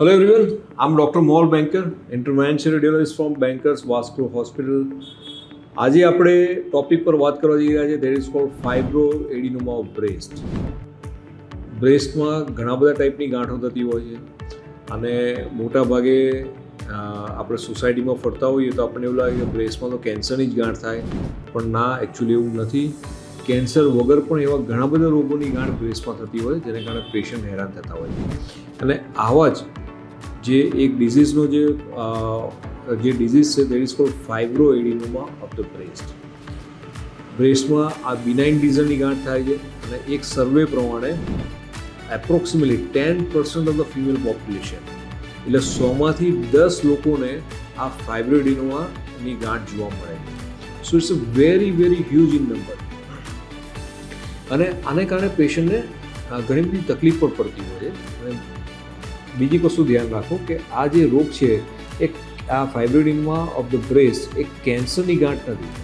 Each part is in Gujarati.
Hello everyone, I'm Dr. Mohal Banker, intervention radiologist from Bankers Vasco Hospital. આજે આપણે ટોપિક પર વાત કરવા જઈ રહ્યા છીએ that is called fibro adenoma of breast. બ્રેસ્ટમાં ઘણા બધા ટાઈપની ગાંઠો થતી હોય છે અને મોટા ભાગે આપણે સોસાયટીમાં ફરતા હોઈએ તો આપણને એવું લાગે કે બ્રેસ્ટમાં તો કેન્સરની જ ગાંઠ થાય, પણ ના, એકચ્યુઅલી એવું નથી. કેન્સર વગર પણ એવા ઘણા બધા રોગોની ગાંઠ બ્રેસ્ટમાં થતી હોય જેને કારણે પેશન્ટ હેરાન થતા હોય છે. અને આવા જ જે એક ડિઝીઝનો જે ડિઝીઝ છે that is called fibro adenoma of the breast. બ્રેસ્ટમાં આ બિનાઇન ડિઝનની ગાંઠ થાય છે અને એક સર્વે પ્રમાણે approximately 10% of the female population, એટલે 100માંથી 10 લોકોને આ ફાઇબ્રો એડિનોમાની ગાંઠ જોવા મળે છે. So it's a very very huge in number. અને આને કારણે પેશન્ટને ઘણી બધી તકલીફ પણ પડતી હોય છે. અને બીજી વસ્તુ ધ્યાન રાખો કે આ જે રોગ છે એ આ ફાઇબ્રો એડિનોમા ઓફ ધ બ્રેસ્ટ એક કેન્સરની ગાંઠ નથી.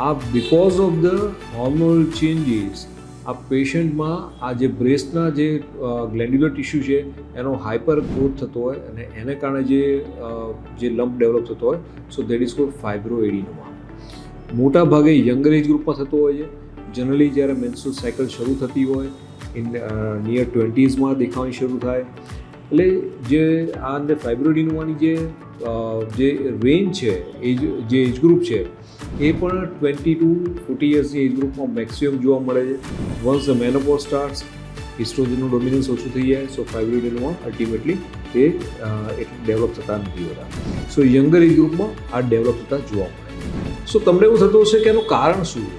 આ because of the hormonal changes આ પેશન્ટમાં આ જે બ્રેસ્ટના જે ગ્લેન્ડ્યુલર ટિશ્યુ છે એનો હાઇપર ગ્રોથ થતો હોય અને એને કારણે જે લમ્પ ડેવલપ થતો હોય, સો દેટ ઇઝ કોલ્ડ ફાઇબ્રો એડિનોમા. મોટા ભાગે યંગર એજ ગ્રુપમાં થતો હોય છે. જનરલી જ્યારે મેન્સ્ટ્રુઅલ સાયકલ શરૂ થતી હોય નિયર 20sમાં દેખાવાની શરૂ થાય. એટલે જે આ અંદર ફાઇબ્રો એડિનોમાની જે રેન્જ છે, જે એજ ગ્રુપ છે એ પણ 20 to 40 યર્સની એજ ગ્રુપમાં મેક્સિમમ જોવા મળે છે. વન્સ ધ મેનોપોઝ સ્ટાર્ટ્સ, ઇસ્ટ્રોજનનું ડોમિનન્સ ઓછું થઈ જાય, સો ફાઇબ્રો એડિનોમા અલ્ટિમેટલી એ ડેવલપ થતા નથી હોતા. સો યંગર એજ ગ્રુપમાં આ ડેવલપ થતા જોવા મળે. સો તમને એવું થતું હશે કે એનું કારણ શું છે?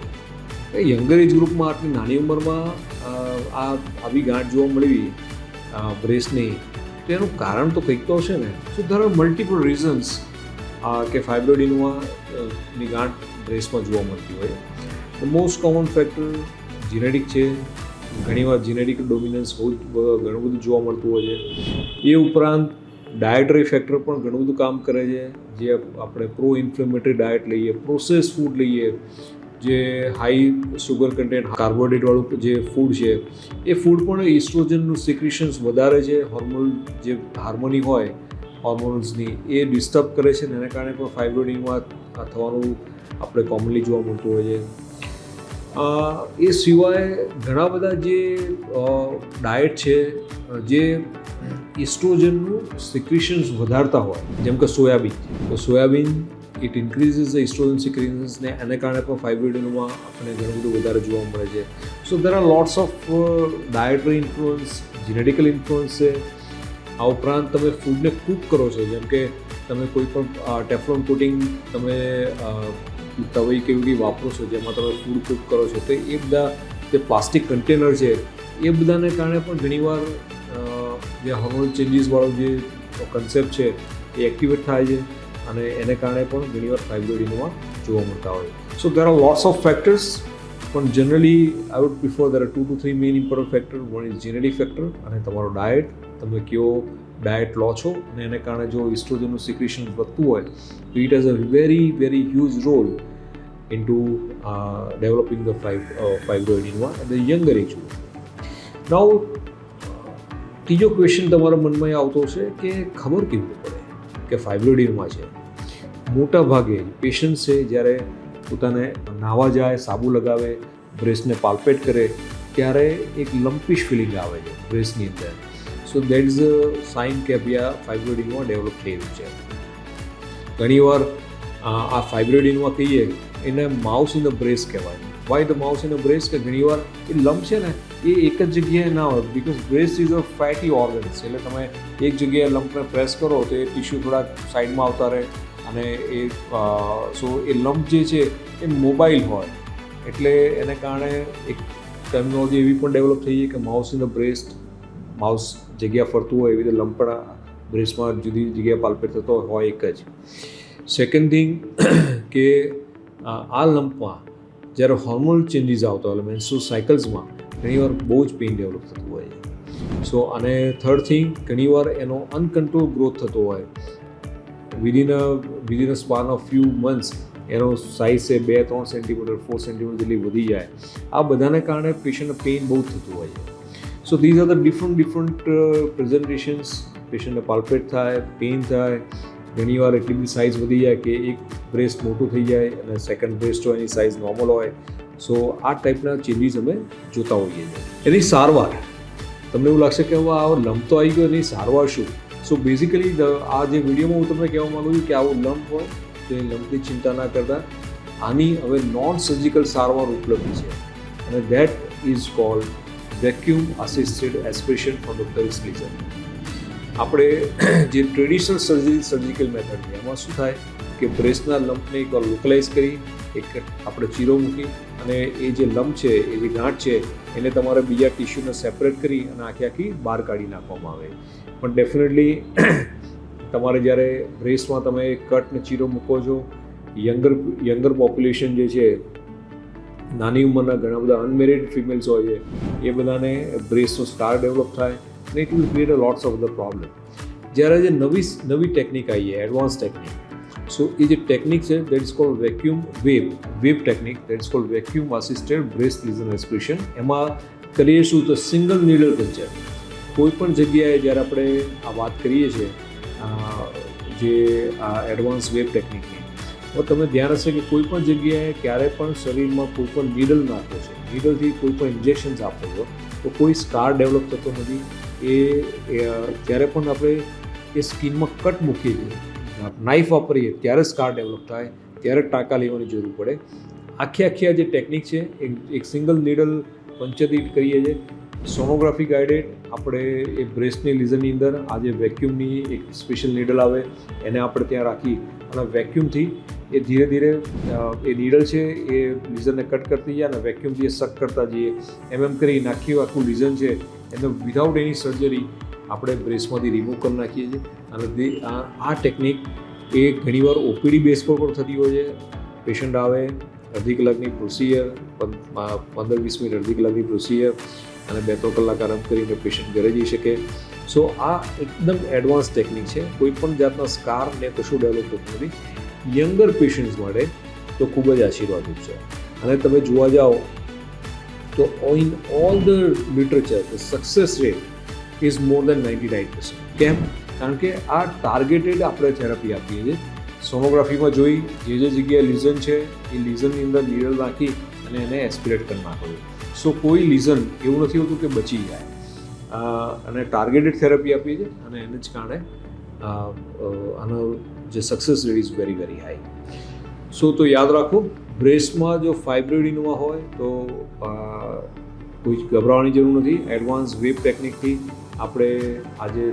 યંગર એજ ગ્રુપમાં આટલી નાની ઉંમરમાં આવી ગાંઠ જોવા મળવી બ્રેસ્ટની, તો એનું કારણ તો કંઈક તો હશે ને. સો ધેર આર મલ્ટિપલ રીઝન્સ કે ફાઇબ્રો એડિનોમાની ગાંઠ બ્રેસ્ટમાં જોવા મળતી હોય. The most common factor genetic છે. ઘણીવાર જીનેટિક ડોમિનન્સ ઘણું બધું જોવા મળતું હોય છે. એ ઉપરાંત ડાયટરી ફેક્ટર પણ ઘણું બધું કામ કરે છે. જે આપણે પ્રો ઇન્ફ્લેમેટરી ડાયટ લઈએ, પ્રોસેસ ફૂડ લઈએ, જે હાઈ સુગર કન્ટેન્ટ કાર્બોહાઈડ્રેટવાળું જે ફૂડ છે એ ફૂડ પણ ઇસ્ટ્રોજનનું સિક્રિશન્સ વધારે છે. હોર્મોન જે હાર્મોની હોય હોર્મોન્સની એ ડિસ્ટર્બ કરે છે અને એના કારણે પણ ફાઇબ્રો એડિનોમા થવાનું આપણે કોમનલી જોવા મળતું હોય છે. એ સિવાય ઘણા બધા જે ડાયટ છે જે ઇસ્ટ્રોજનનું સિક્રિશન્સ વધારતા હોય, જેમ કે સોયાબીન. તો soybean it increases the estrogen secretions ને એને કારણે પણ ફાઇબ્રો એડિનોમા આપણને ઘણું બધું વધારે જોવા મળે છે. So there are lots of dietary influence, genetical influence છે. આ ઉપરાંત તમે ફૂડને કૂક કરો છો, જેમ કે તમે કોઈ પણ ટેફલોન કોટિંગ તમે તવી કેવી કંઈ વાપરો છો જેમાં તમે ફૂડ કૂક કરો છો, તો એ બધા જે પ્લાસ્ટિક કન્ટેનર છે એ બધાને કારણે પણ ઘણીવાર જે હોર્મોનલ ચેન્જીસવાળો જે કન્સેપ્ટ છે એ એક્ટિવેટ થાય છે અને એને કારણે પણ ઘણીવાર ફાઇબ્રો એડિનોમા જોવા મળતા હોય. So there are lots of factors, પણ generally I would prefer there are 2 to 3 main important factor. One is genetic factor અને તમારો ડાયટ. તમે કયો ડાયટ લો છો અને એને કારણે જો ઇસ્ટ્રોજનનું સિક્રેશન વધતું હોય તો it has a very very huge role in to developing the fibro adenoma at the younger age group. Now ત્રીજો ક્વેશ્ચન તમારા મનમાં આવતો હશે કે ખબર કેવી પડે કે ફાઇબ્રો એડિનોમા છે? મોટા ભાગે પેશન્ટ છે જ્યારે પોતાને નાહવા જાય, સાબુ લગાવે, બ્રેસ્ટને પાલ્પેટ કરે ત્યારે એક લમ્પીશ ફિલિંગ આવે છે બ્રેસ્ટની અંદર. So that is a sign કે ભાઈ આ ફાઇબ્રો એડિનોમા ડેવલપ થઈ રહ્યું છે. ઘણીવાર આ ફાઇબ્રો એડિનોમા કહીએ એને માઉસ ઇન ધ બ્રેસ્ટ કહેવાય. Y the mouse in the breast? કે ઘણીવાર એ લમ્પ છે ને એ એક જ જગ્યાએ ના હોય, because breast is a fatty organs. એટલે તમે એક જગ્યાએ લમ્પને પ્રેસ કરો તો એ ટિશ્યુ થોડાક સાઈડમાં આવતા રહે અને સો એ લમ્પ જે છે એ મોબાઈલ હોય, એટલે એને કારણે એક ટેર્મિનોલોજી એવી પણ ડેવલપ થઈ છે કે mouse in the breast. Mouse જગ્યા ફરતું હોય એવી રીતે લમ્પ પણ બ્રેસ્ટમાં જુદી જગ્યાએ પાલ્પેટ થતો હોય એક જ. સેકન્ડ થિંગ કે આ લમ્પમાં જ્યારે હોર્મોનલ ચેન્જીસ આવતા હોય મેન્સ્ટ્રુઅલ સાયકલ્સમાં ઘણીવાર બહુ જ પેઇન ડેવલપ થતું હોય છે. સો અને થર્ડ થિંગ, ઘણીવાર એનો અનકન્ટ્રોલ ગ્રોથ થતો હોય. Within a span of few months એનો સાઇઝ છે 2-3 સેન્ટીમીટર 4 સેન્ટીમીટર જેટલી વધી જાય. આ બધાને કારણે પેશન્ટને પેઇન બહુ થતું હોય છે. So these are the different presentations પેશન્ટને પાલ્પેટ થાય, પેઇન થાય, ઘણીવાર એટલી બધી સાઇઝ વધી જાય કે એક બ્રેસ્ટ મોટું થઈ જાય અને સેકન્ડ બ્રેસ્ટ હોય એની સાઇઝ નોર્મલ હોય. સો આ ટાઈપના ચેન્જીસ અમે જોતા હોઈએ છીએ. એની સારવાર, તમને એવું લાગશે કે હવે આ લંપ તો આવી ગયો, એની સારવાર શું? સો બેઝિકલી આ જે વિડીયોમાં હું તમને કહેવા માગું છું કે આવો લંપ હોય તો એ લંપની ચિંતા ના કરતા આની હવે નોન સર્જિકલ સારવાર ઉપલબ્ધ છે અને that is cold vacuum assisted aspiration for the Paris legion. આપણે જે ટ્રેડિશનલ સર્જિકલ મેથડ છે એમાં શું થાય કે બ્રેસ્ટના લંપને એકવાર લોકલાઇઝ કરી એક આપણે ચીરો મૂકી અને એ જે લંપ છે, એ જે ગાંઠ છે એને તમારે બીજા ટિશ્યુને સેપરેટ કરી અને આખી બહાર કાઢી નાખવામાં આવે. પણ ડેફિનેટલી તમારે જ્યારે બ્રેસ્ટમાં તમે કટને ચીરો મૂકો છો, યંગર પોપ્યુલેશન જે છે, નાની ઉંમરના ઘણા બધા અનમેરિડ ફિમેલ્સ હોય છે, એ બધાને બ્રેસ્ટનો સ્કાર ડેવલપ થાય અને it will create a lots of the problem. જ્યારે જે નવી ટેકનિક આવી છે, એડવાન્સ ટેકનિક, સો એ જે ટેકનિક છે that is cold vacuum wave technique, that is cold vacuum assisted breast legion aspiration. એમાં કરીએ શું તો સિંગલ નીડલ કલ્ચર. કોઈ પણ જગ્યાએ જ્યારે આપણે આ વાત કરીએ છીએ જે આ એડવાન્સ વેવ ટેકનિકની, તો તમે ધ્યાન હશે કે કોઈ પણ જગ્યાએ ક્યારે પણ શરીરમાં કોઈ પણ નીડલ નાખો છો, નીડલથી કોઈ પણ ઇન્જેક્શન્સ આપો છો તો કોઈ સ્કાર ડેવલપ થતો નથી. જ્યારે પણ આપણે એ સ્કિનમાં કટ મૂકીએ છીએ, નાઇફ વાપરીએ ત્યારે સ્કાર ડેવલપ થાય, ત્યારે ટાંકા લેવાની જરૂર પડે. આખી આ જે ટેકનિક છે એક સિંગલ નીડલ પંચરથી કરીએ છીએ. સોનોગ્રાફી ગાઈડેડ આપણે એ બ્રેસ્ટની લીઝનની અંદર આ જે વેક્યુમની એક સ્પેશિયલ નીડલ આવે એને આપણે ત્યાં રાખી અને વેક્યુમથી એ ધીરે ધીરે એ નીડલ છે એ લીઝનને કટ કરતી જાય અને વેક્યુમથી એ સક કરતા જઈએ. એમ કરી આખું લીઝન છે એને વિધાઉટ એની સર્જરી આપણે બ્રેસ્ટમાંથી રિમૂવ કરી નાખીએ છીએ. અને આ ટેકનિક એ ઘણીવાર ઓપીડી બેઝ પર પણ થતી હોય છે. પેશન્ટ આવે, અડધી કલાકની પ્રોસિજર, 15-20 મિનિટ અડધી કલાકની પ્રોસિજર અને 2-3 કલાક આરામ કરીને પેશન્ટ ઘરે જઈ શકે. સો આ એકદમ એડવાન્સ ટેકનિક છે. કોઈ પણ જાતના સ્કાર ને કશું ડેવલપ થતું નથી. યંગર પેશન્ટ્સ માટે તો ખૂબ જ આશીર્વાદરૂપ છે. અને તમે જોવા જાઓ તો in all the literature the success rate is more than 99%. કેમ? કારણ કે આ ટાર્ગેટેડ આપણે થેરાપી આપીએ છીએ. સોનોગ્રાફીમાં જોઈ જે જગ્યાએ લીઝન છે એ લીઝનની અંદર નીડલ નાખી અને એને એસ્પિરેટ કરી નાખો. સો કોઈ લીઝન એવું નથી હોતું કે બચી જાય. અને ટાર્ગેટેડ થેરાપી આપીએ છીએ અને એને જ કારણે આનો જે success rate is very very high. So તો યાદ રાખો, બ્રેસ્ટમાં જો ફાઇબ્રોઇડિનોમા હોય તો કોઈ ગભરાવાની જરૂર નથી. એડવાન્સ વેવ ટેકનિકથી આપણે આજે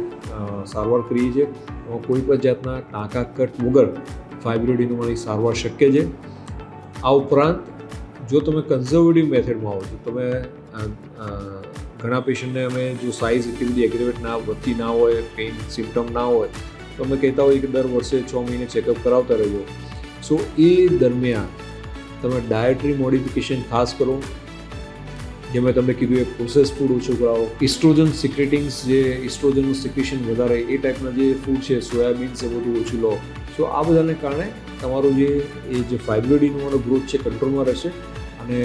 સારવાર કરીએ છીએ. એમાં કોઈ પણ જાતના ટાંકા કટ વગર ફાઇબ્રોઇડિનોમાની સારવાર શક્ય છે. આ ઉપરાંત જો તમે કન્ઝર્વેટિવ મેથડમાં આવો છો, તમે ઘણા પેશન્ટને અમે જો સાઇઝ એટલી બધી એગ્રેવેટ વધતી ના હોય, પેઇન સિમ્ટમ ના હોય, તો અમે કહેતા હોઈએ કે દર વર્ષે 6 મહિને ચેકઅપ કરાવતા રહેજો. સો એ દરમિયાન તમે ડાયટરી મોડિફિકેશન ખાસ કરો. જે મેં તમને કીધું એ પ્રોસેસ ફૂડ ઓછું કરાવો. ઇસ્ટ્રોજન સિક્રેટિંગ્સ, જે ઇસ્ટ્રોજનનું સિક્રેશન વધારે, એ ટાઈપના જે ફૂડ છે, સોયાબીન્સ એ બધું ઓછું લો. સો આ બધાને કારણે તમારું જે ફાઇબ્રોઇડિનોમાનો ગ્રોથ છે કંટ્રોલમાં રહેશે અને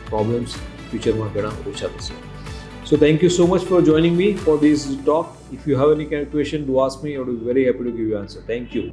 પ્રોબ્લેમ્સ ફ્યુચરમાં ઘણા ઓછા થશે. So thank you so much for joining me for this talk. If you have any kind of question to ask me, I would be very happy to give you answer. Thank you.